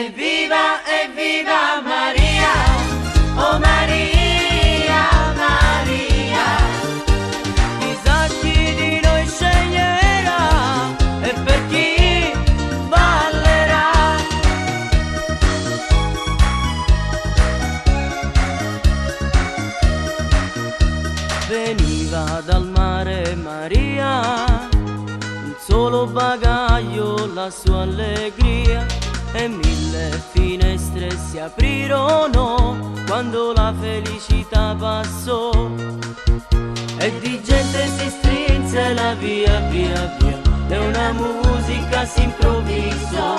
Evviva, evviva Maria, oh Maria, Maria. Chissà chi di noi sceglierà e per chi ballerà. Veniva dal mare Maria, un solo bagaglio, la sua allegria, e 1000 finestre si aprirono quando la felicità passò, e di gente si strinse la via, via, via, e una musica si improvvisò.